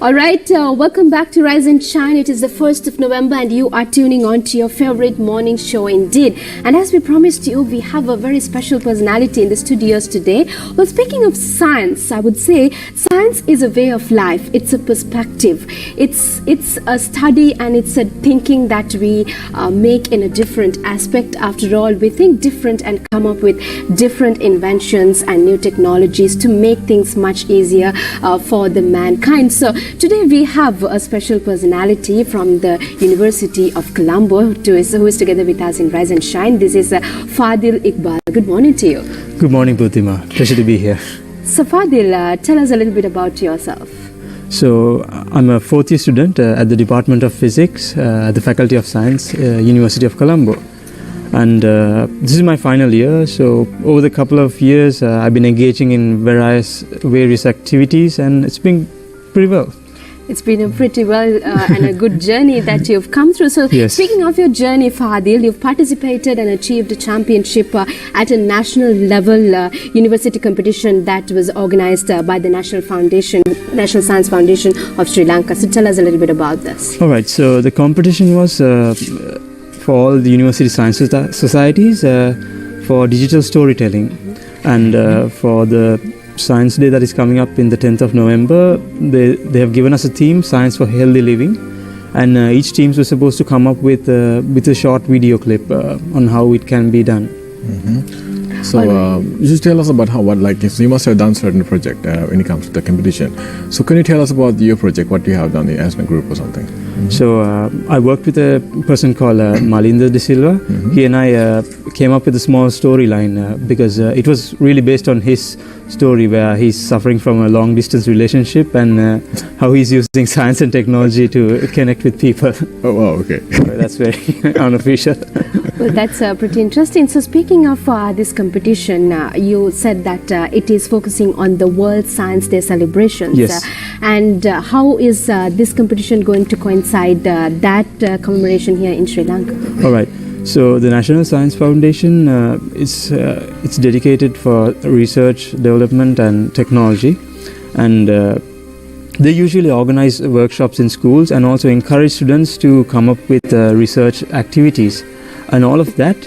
All right, welcome back to Rise and Shine. It is the 1st of November and you are tuning on to your favorite morning show indeed. And as we promised you, we have a very special personality in the studios today. Well, speaking of science, I would say science is a way of life. It's a perspective. It's a study and it's a thinking that we make in a different aspect. After all, we think different and come up with different inventions and new technologies to make things much easier for the mankind. So today we have a special personality from the University of Colombo who is together with us in Rise and Shine. This is Fadil Iqbal. Good morning to you. Good morning, Buddhima. Pleasure to be here. So Fadil, tell us a little bit about yourself. So I'm a fourth year student at the Department of Physics at the Faculty of Science, University of Colombo. And this is my final year, so over the couple of years I've been engaging in various activities and it's been pretty well. It's been a pretty well and a good journey that you've come through. So yes. Speaking of your journey, Fadil, you've participated and achieved a championship at a national level university competition that was organized by the National Science Foundation of Sri Lanka. So tell us a little bit about this. All right, so the competition was for all the university science societies for digital storytelling, and for the Science Day that is coming up in the 10th of November, they have given us a theme, Science for Healthy Living, and each team was supposed to come up with a short video clip on how it can be done. Mm-hmm. So just tell us about you must have done certain project when it comes to the competition. So can you tell us about your project, what you have done as a group or something? Mm-hmm. So I worked with a person called Malinda De Silva. Mm-hmm. He and I came up with a small storyline because it was really based on his story where he's suffering from a long distance relationship and how he's using science and technology to connect with people. Oh, wow, okay. So that's very unofficial. Well, that's pretty interesting. So speaking of this competition, you said that it is focusing on the World Science Day celebrations. Yes. And how is this competition going to coincide that commemoration here in Sri Lanka? All right. So the National Science Foundation it's dedicated for research, development and technology, and they usually organize workshops in schools and also encourage students to come up with research activities. And all of that,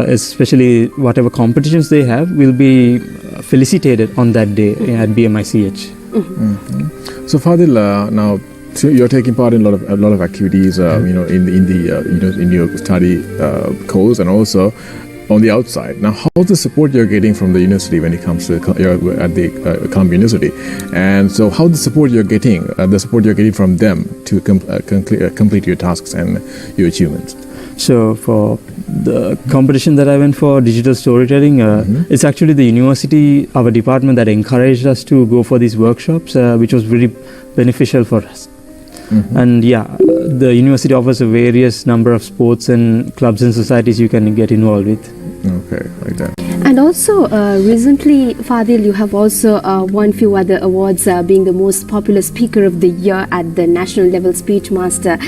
especially whatever competitions they have, will be felicitated on that day at BMICH. Mm-hmm. Mm-hmm. So Fadil, now so you're taking part in a lot of activities, in your study course and also on the outside. Now, how's the support you're getting from the university when it comes to you're at the Columbia University, and so how the support you're getting from them to complete your tasks and your achievements? So for the competition that I went for, digital storytelling, it's actually the university, our department, that encouraged us to go for these workshops, which was very beneficial for us. Mm-hmm. And yeah, the university offers a various number of sports and clubs and societies you can get involved with. Okay, like that. And also recently, Fadil, you have also won few other awards, being the most popular speaker of the year at the national level speech master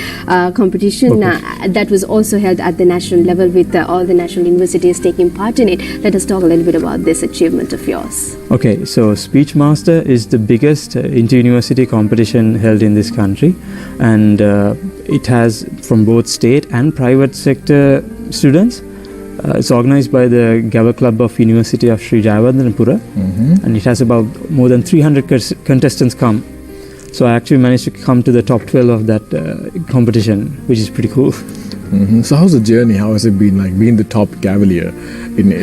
competition that was also held at the national level with all the national universities taking part in it. Let us talk a little bit about this achievement of yours. Okay, so Speech Master is the biggest inter-university competition held in this country, and it has from both state and private sector students. It's organized by the Gava Club of University of Sri Jayawardhanapura, and it has about more than 300 contestants come. So I actually managed to come to the top 12 of that competition, which is pretty cool. Mm-hmm. So how's the journey? How has it been, like being the top cavalier,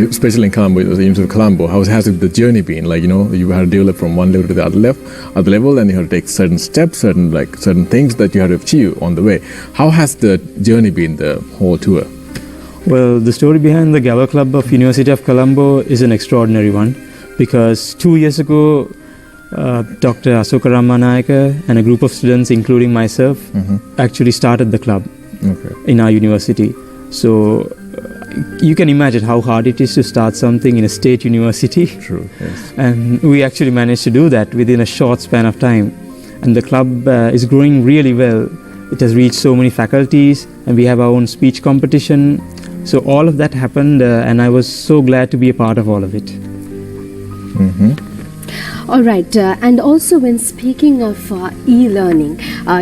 especially in Colombo, the University of Colombo? How has the journey been? Like, you had to develop from one level to the other level, and you had to take certain steps, certain things that you had to achieve on the way. How has the journey been, the whole tour? Well, the story behind the Gava Club of University of Colombo is an extraordinary one, because 2 years ago, Dr. Asoka Ramanayaka and a group of students, including myself, actually started the club in our university. So you can imagine how hard it is to start something in a state university. True, yes. And we actually managed to do that within a short span of time. And the club is growing really well. It has reached so many faculties, and we have our own speech competition. So all of that happened, and I was so glad to be a part of all of it. Mm-hmm. All right, and also when speaking of e-learning,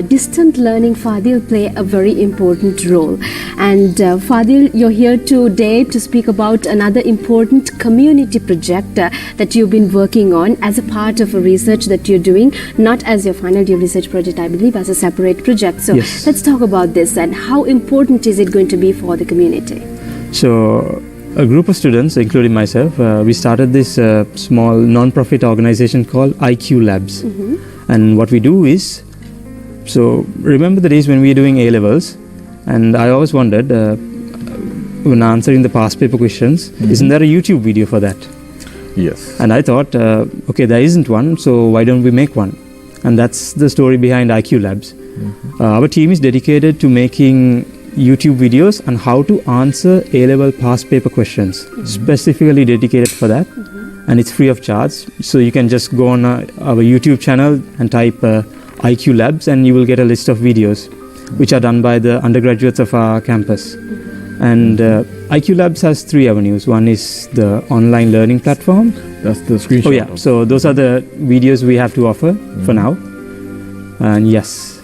distant learning, Fadil, play a very important role. And Fadil, you're here today to speak about another important community project that you've been working on as a part of a research that you're doing, not as your final year research project, I believe, as a separate project. So Yes. let's talk about this and how important is it going to be for the community? So, a group of students, including myself, we started this small non-profit organization called IQ Labs. And what we do is, so remember the days when we were doing A-levels, and I always wondered, when answering the past paper questions, isn't there a YouTube video for that? Yes. And I thought, okay, there isn't one, so why don't we make one? And that's the story behind IQ Labs. Our team is dedicated to making YouTube videos on how to answer A-level past paper questions, specifically dedicated for that, and it's free of charge. So you can just go on our YouTube channel and type IQ Labs, and you will get a list of videos which are done by the undergraduates of our campus. And IQ Labs has 3 avenues. One is the online learning platform. That's the screenshot. Oh yeah, so those are the videos we have to offer for now. And yes,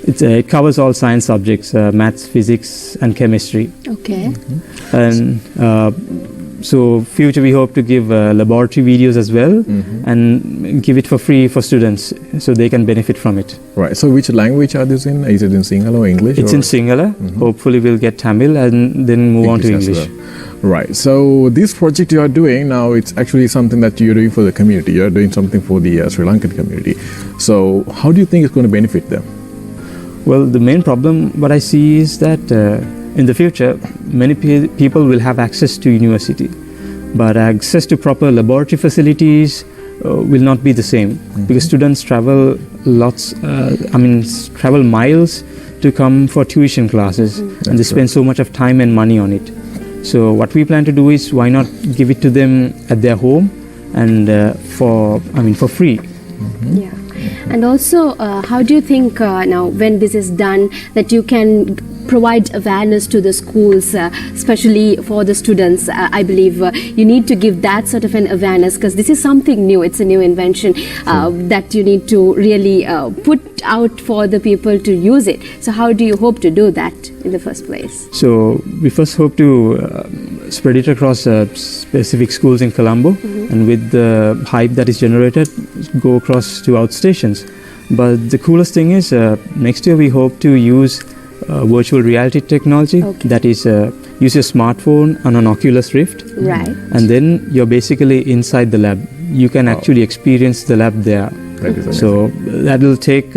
it covers all science subjects, maths, physics and chemistry. Okay. And so future we hope to give laboratory videos as well and give it for free for students so they can benefit from it. Right. So which language are these in? Is it in Sinhala or English? It's or? in Sinhala. Hopefully we'll get Tamil and then move on to as English. well. Right. So this project you are doing now, it's actually something that you're doing for the community. You're doing something for the Sri Lankan community. So how do you think it's going to benefit them? Well, the main problem what I see is that in the future many people will have access to university, but access to proper laboratory facilities will not be the same because students travel travel miles to come for tuition classes and they spend so much of time and money on it. So what we plan to do is why not give it to them at their home and for free. Yeah. And also, how do you think now when this is done that you can provide awareness to the schools, especially for the students? I believe you need to give that sort of an awareness because this is something new. It's a new invention that you need to really put out for the people to use it. So how do you hope to do that in the first place? So we first hope to spread it across specific schools in Colombo, and with the hype that is generated, go across to outstations. But the coolest thing is next year we hope to use virtual reality technology. That is use your smartphone on an Oculus Rift, Right. and then you're basically inside the lab. You can actually experience the lab there. That is amazing. So that will take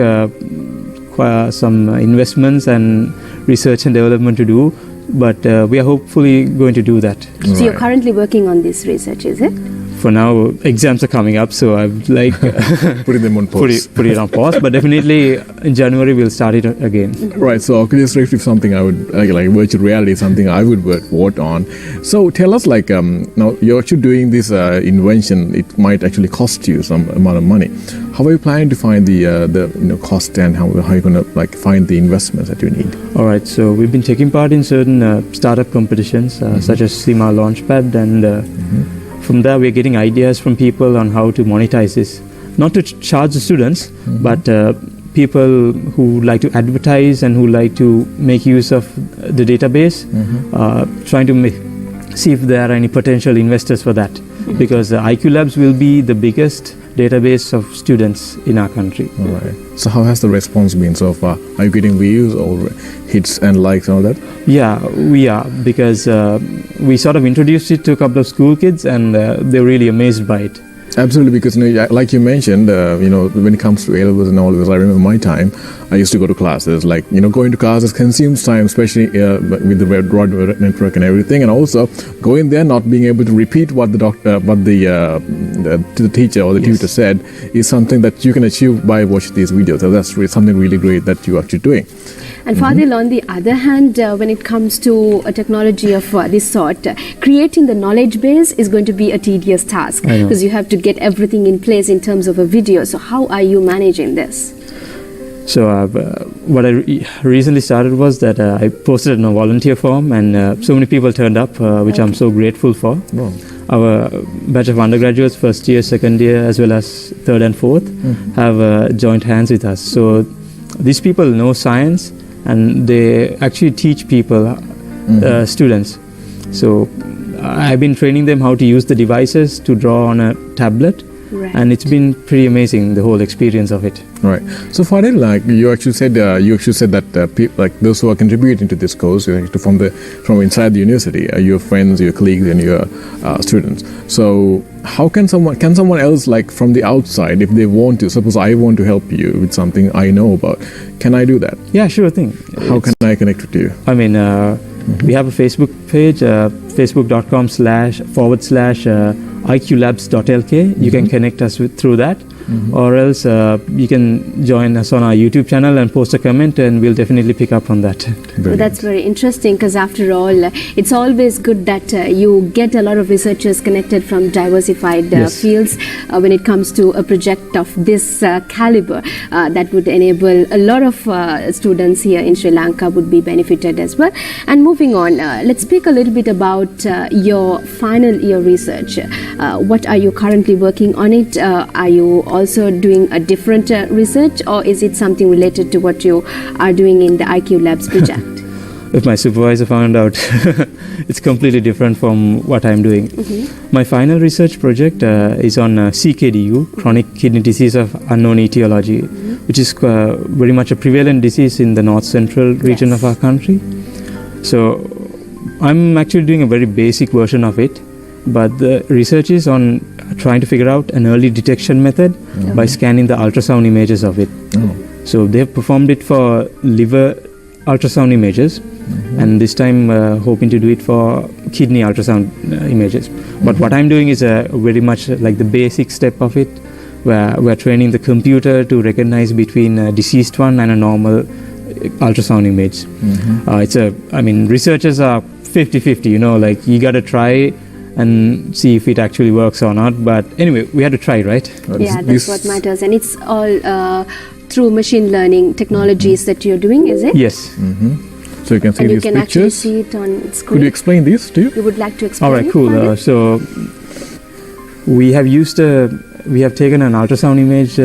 some investments and research and development to do, but we are hopefully going to do that. So you're currently working on this research, is it? For now, exams are coming up, so I've Putting them on pause. put it on pause. But definitely in January we'll start it again. Right, so Oculus Rift is something I would like virtual reality is something I would work on. So tell us, now you're actually doing this invention. It might actually cost you some amount of money. How are you planning to find the cost, and how are you going to find the investments that you need? All right, so we've been taking part in certain startup competitions such as CIMA Launchpad, and from there we're getting ideas from people on how to monetize this. Not to charge the students, but people who like to advertise and who like to make use of the database, trying to see if there are any potential investors for that. Because IQ Labs will be the biggest database of students in our country. All right. So how has the response been so far? Are you getting views or hits and likes and all that? Yeah, we are, because we sort of introduced it to a couple of school kids and they're really amazed by it. Absolutely, because like you mentioned, when it comes to A-levels and all this, I remember my time. I used to go to classes. Going to classes consumes time, especially with the broad network and everything, and also going there not being able to repeat what the teacher or the tutor said is something that you can achieve by watching these videos. So that's something really great that you're actually doing. And Fadil, on the other hand, when it comes to a technology of this sort, creating the knowledge base is going to be a tedious task because you have to get everything in place in terms of a video. So how are you managing this? So what I recently started was that I posted in a volunteer form, and so many people turned up, which I'm so grateful for. our batch of undergraduates, first year, second year, as well as third and fourth, have joined hands with us. So these people know science, and they actually teach people, students. So I've been training them how to use the devices to draw on a tablet. Right. And it's been pretty amazing, the whole experience of it. Right. So Fadil, like you actually said that people, like those who are contributing to this course, from inside the university, your friends, your colleagues, and your students. So how can someone else, like from the outside, if they want to, suppose I want to help you with something I know about, can I do that? Yeah, sure thing. How can I connect with you? I mean, we have a Facebook page, facebook.com//iqlabs.lk. You can connect us through that. Or else you can join us on our YouTube channel and post a comment, and we'll definitely pick up on that. Well, that's very interesting, because after all, it's always good that you get a lot of researchers connected from diversified fields when it comes to a project of this caliber. That would enable a lot of students here in Sri Lanka would be benefited as well. And moving on, let's speak a little bit about your final year research. What are you currently working on it? Are you also doing a different research, or is it something related to what you are doing in the IQ Labs project? If my supervisor found out, it's completely different from what I'm doing. My final research project is on CKDU, chronic kidney disease of unknown etiology, which is very much a prevalent disease in the north central region of our country. So I'm actually doing a very basic version of it, but the research is on trying to figure out an early detection method by scanning the ultrasound images of it. So they have performed it for liver ultrasound images, and this time hoping to do it for kidney ultrasound images. But what I'm doing is very much like the basic step of it, where we're training the computer to recognize between a deceased one and a normal ultrasound image. Researchers are 50-50, like you got to try and see if it actually works or not. But anyway, we had to try, right? Yeah, that's what matters. And it's all through machine learning technologies that you're doing, is it? Yes. So you can see these pictures. And you can actually see it on screen. Could you explain these to you? You would like to explain? All right, cool. So we have taken an ultrasound image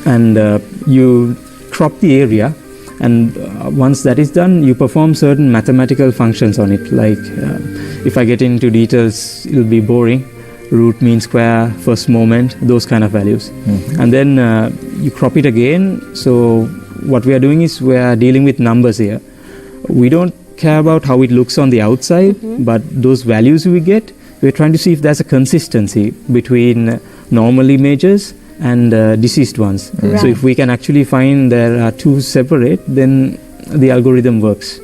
and you crop the area. And once that is done, you perform certain mathematical functions on it. Like if I get into details, it'll be boring. Root, mean square, first moment, those kind of values. And then you crop it again. So what we are doing is we are dealing with numbers here. We don't care about how it looks on the outside, but those values we get, we're trying to see if there's a consistency between normal images and deceased ones. Right. So if we can actually find there are two separate, then the algorithm works.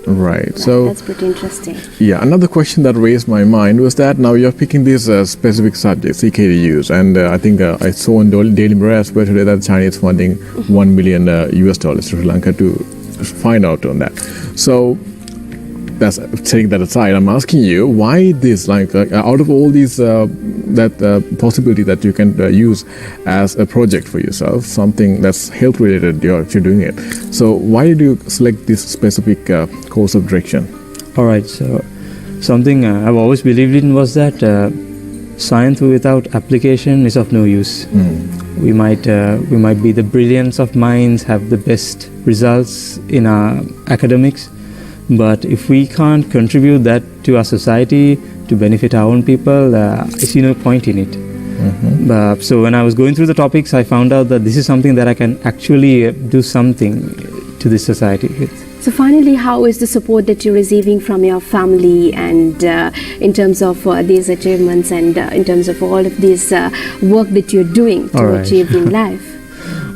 Right. So that's pretty interesting. Yeah. Another question that raised my mind was that now you're picking these specific subjects, CKDUs, and I think I saw in Daily Mirror as well today that China is funding $1 million US to Sri Lanka to find out on that. So that's taking that aside. I'm asking you why this, like out of all these possibility that you can use as a project for yourself, something that's health related, you're doing it. So why did you select this specific course of direction? All right. So something I've always believed in was that science without application is of no use. We might be the brilliance of minds, have the best results in our academics, but if we can't contribute that to our society to benefit our own people, I see no point in it. So when I was going through the topics, I found out that this is something that I can actually do something to this society with. So finally, how is the support that you're receiving from your family, and in terms of these achievements, and in terms of all of this work that you're doing to achieve in life?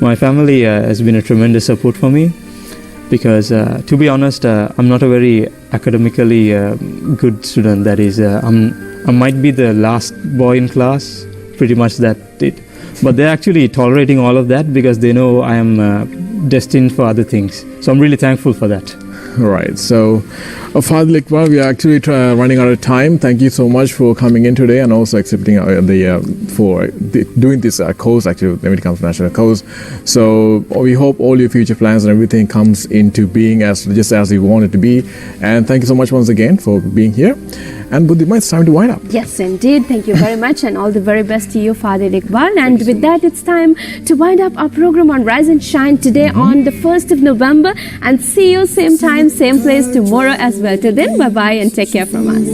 My family has been a tremendous support for me. Because to be honest, I'm not a very academically good student. That is, I might be the last boy in class, pretty much that it. But they're actually tolerating all of that because they know I am destined for other things. So I'm really thankful for that. Right. So, Fadil Iqbal, we are actually running out of time. Thank you so much for coming in today and also accepting doing this course, actually, when it comes to national course. So, we hope all your future plans and everything comes into being just as you want it to be. And thank you so much once again for being here. And Buddhima, it's time to wind up. Yes, indeed. Thank you very much, and all the very best to you, Fadil Iqbal. And with that, it's time to wind up our program on Rise and Shine today on the 1st of November. And see you same time, same place tomorrow as well. Till then, bye-bye and take care from us.